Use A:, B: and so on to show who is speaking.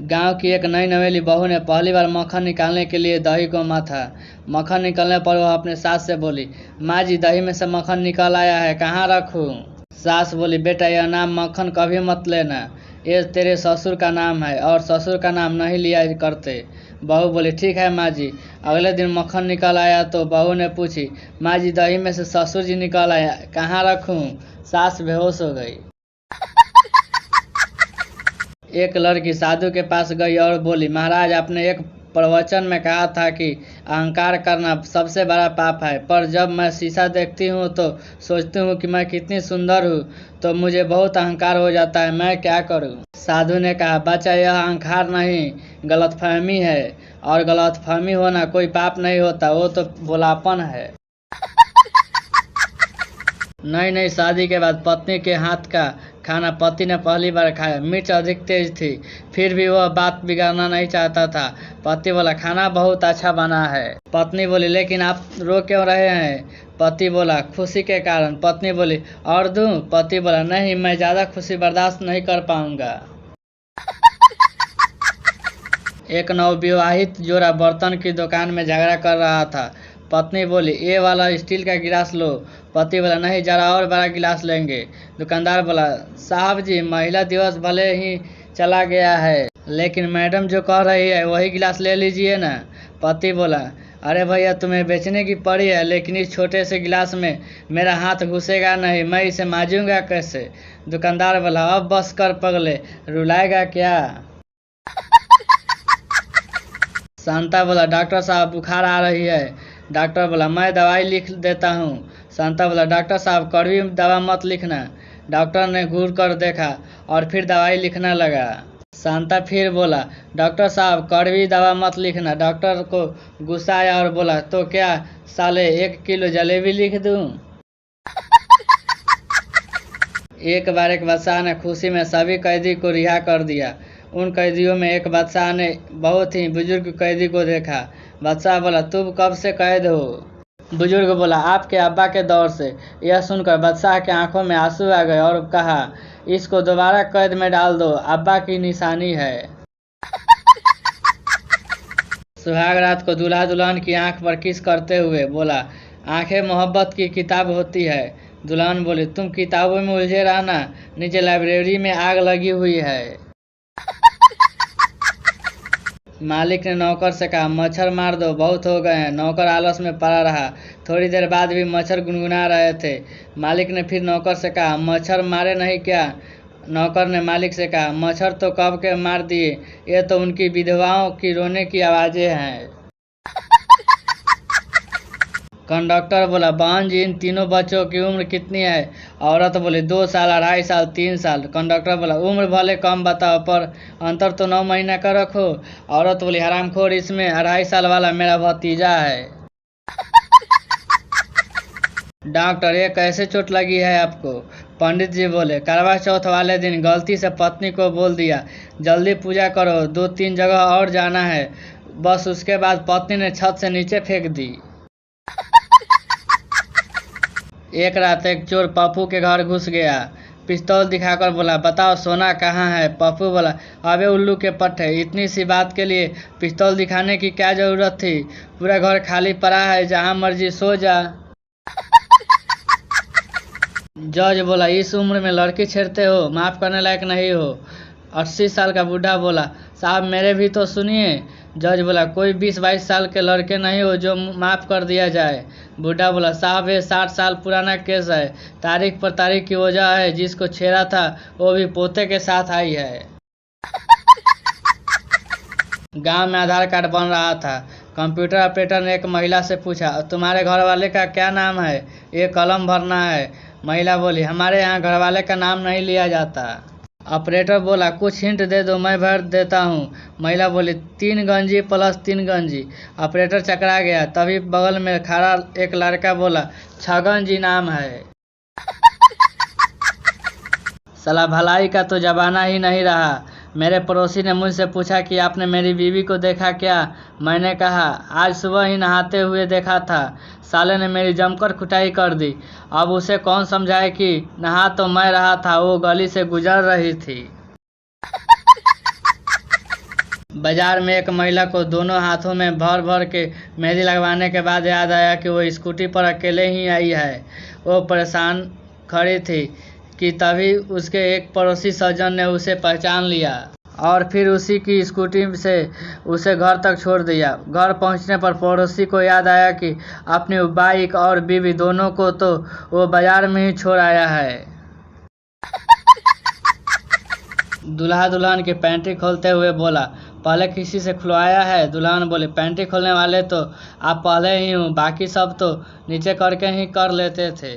A: गांव की एक नई नवेली बहू ने पहली बार मक्खन निकालने के लिए दही को माथा। मक्खन निकलने पर वह अपने सास से बोली, माँ जी दही में से मक्खन निकल आया है, कहाँ रखूं? सास बोली, बेटा यह नाम मक्खन कभी मत लेना, ये तेरे ससुर का नाम है और ससुर का नाम नहीं लिया करते। बहू बोली, ठीक है माँ जी। अगले दिन मक्खन निकल आया तो बहू ने पूछी, माँ जी दही में से ससुर जी निकल आया, कहाँ रखूं? सास बेहोश हो गई। एक लड़की साधु के पास गई और बोली, महाराज आपने एक प्रवचन में कहा था कि अहंकार करना सबसे बड़ा पाप है, पर जब मैं शीशा देखती हूँ तो सोचती हूँ कि मैं कितनी सुंदर हूँ, तो मुझे बहुत अहंकार हो जाता है, मैं क्या करूँ? साधु ने कहा, बच्चा यह अहंकार नहीं गलतफहमी है, और गलतफहमी होना कोई पाप नहीं होता, वो तो भोलापन है। नई नई शादी के बाद पत्नी के हाथ का खाना पति ने पहली बार खाया। मिर्च अधिक तेज थी, फिर भी वह बात बिगाड़ना नहीं चाहता था। पति बोला, खाना बहुत अच्छा बना है। पत्नी बोली, लेकिन आप रो क्यों रहे हैं? पति बोला, खुशी के कारण। पत्नी बोली, और दूं? पति बोला, नहीं, मैं ज्यादा खुशी बर्दाश्त नहीं कर पाऊंगा। एक नवविवाहित जोड़ा बर्तन की दुकान में झगड़ा कर रहा था। पत्नी बोली, ये वाला स्टील का गिलास लो। पति बोला, नहीं, जरा और बड़ा गिलास लेंगे। दुकानदार बोला, साहब जी महिला दिवस भले ही चला गया है, लेकिन मैडम जो कह रही है वही गिलास ले लीजिए ना। पति बोला, अरे भैया तुम्हें बेचने की पड़ी है, लेकिन इस छोटे से गिलास में मेरा हाथ घुसेगा नहीं, मैं इसे मांजूंगा कैसे? दुकानदार बोला, अब बस कर पगले, रुलाएगा क्या? शांता बोला, डॉक्टर साहब बुखार आ रही है। डॉक्टर बोला, मैं दवाई लिख देता हूँ। शांता बोला, डॉक्टर साहब कड़वी दवा मत लिखना। डॉक्टर ने घूर कर देखा और फिर दवाई लिखने लगा। शांता फिर बोला, डॉक्टर साहब कड़वी दवा मत लिखना। डॉक्टर को गुस्सा आया और बोला, तो क्या साले 1 किलो जलेबी लिख दूं? एक बार एक बादशाह ने खुशी में सभी कैदी को रिहा कर दिया। उन कैदियों में एक बादशाह ने बहुत ही बुजुर्ग कैदी को देखा। बादशाह बोला, तुम कब से कैद हो? बुजुर्ग बोला, आपके अब्बा के दौर से। यह सुनकर बादशाह के आंखों में आंसू आ गए और कहा, इसको दोबारा कैद में डाल दो, अब्बा की निशानी है। सुहाग रात को दूल्हा दुल्हन की आंख पर किस करते हुए बोला, आंखें मोहब्बत की किताब होती है। दुल्हन बोली, तुम किताबों में उलझे रहना, नीचे लाइब्रेरी में आग लगी हुई है। मालिक ने नौकर से कहा, मच्छर मार दो, बहुत हो गए हैं। नौकर आलस में पड़ा रहा। थोड़ी देर बाद भी मच्छर गुनगुना रहे थे। मालिक ने फिर नौकर से कहा, मच्छर मारे नहीं क्या? नौकर ने मालिक से कहा, मच्छर तो कब के मार दिए, ये तो उनकी विधवाओं की रोने की आवाजें हैं। कंडक्टर बोला, बहन जी इन तीनों बच्चों की उम्र कितनी है? औरत बोली, 2 साल, 2.5 साल, 3 साल। कंडक्टर बोला, उम्र भले कम बताओ, पर अंतर तो 9 महीने का रखो। औरत बोली, हरामखोर, इसमें 2.5 साल वाला मेरा भतीजा है। डॉक्टर, ये कैसे चोट लगी है आपको? पंडित जी बोले, करवा चौथ वाले दिन गलती से पत्नी को बोल दिया, जल्दी पूजा करो, 2-3 जगह और जाना है। बस उसके बाद पत्नी ने छत से नीचे फेंक दी। एक रात एक चोर पप्पू के घर घुस गया। पिस्तौल दिखाकर बोला, बताओ सोना कहाँ है? पप्पू बोला, अबे उल्लू के पट्टे, इतनी सी बात के लिए पिस्तौल दिखाने की क्या जरूरत थी? पूरा घर खाली पड़ा है, जहाँ मर्जी सो जा। जज बोला, इस उम्र में लड़की छेड़ते हो, माफ करने लायक नहीं हो। 80 साल का बूढ़ा बोला, साहब मेरे भी तो सुनिए। जज बोला, कोई 20-22 साल के लड़के नहीं हो जो माफ कर दिया जाए। बूढ़ा बोला, साहब ये 60 साल पुराना केस है, तारीख पर तारीख की वजह है, जिसको छेड़ा था वो भी पोते के साथ आई है। गांव में आधार कार्ड बन रहा था। कंप्यूटर ऑपरेटर ने एक महिला से पूछा, तुम्हारे घर वाले का क्या नाम है? ये कलम भरना है। महिला बोली, हमारे यहाँ घर वाले का नाम नहीं लिया जाता। ऑपरेटर बोला, कुछ हिंट दे दो, मैं भर देता हूँ। महिला बोली, 3 गंजी प्लस 3 गंजी। ऑपरेटर चकरा गया। तभी बगल में खड़ा एक लड़का बोला, 6 गंजी नाम है। साला भलाई का तो जमाना ही नहीं रहा। मेरे पड़ोसी ने मुझसे पूछा कि आपने मेरी बीवी को देखा क्या? मैंने कहा, आज सुबह ही नहाते हुए देखा था। साले ने मेरी जमकर कुटाई कर दी। अब उसे कौन समझाए कि नहा तो मैं रहा था, वो गली से गुजर रही थी। बाजार में एक महिला को दोनों हाथों में भर भर के मेहंदी लगवाने के बाद याद आया कि वो स्कूटी पर अकेले ही आई है। वो परेशान खड़ी थी कि तभी उसके एक पड़ोसी सज्जन ने उसे पहचान लिया और फिर उसी की स्कूटी से उसे घर तक छोड़ दिया। घर पहुंचने पर पड़ोसी को याद आया कि अपनी बाइक और बीवी दोनों को तो वो बाजार में ही छोड़ आया है। दूल्हा दुल्हन की पैंटी खोलते हुए बोला, पहले किसी से खुलवाया है? दुल्हन बोली, पैंटी खोलने वाले तो आप पहले ही हूँ, बाकी सब तो नीचे करके ही कर लेते थे।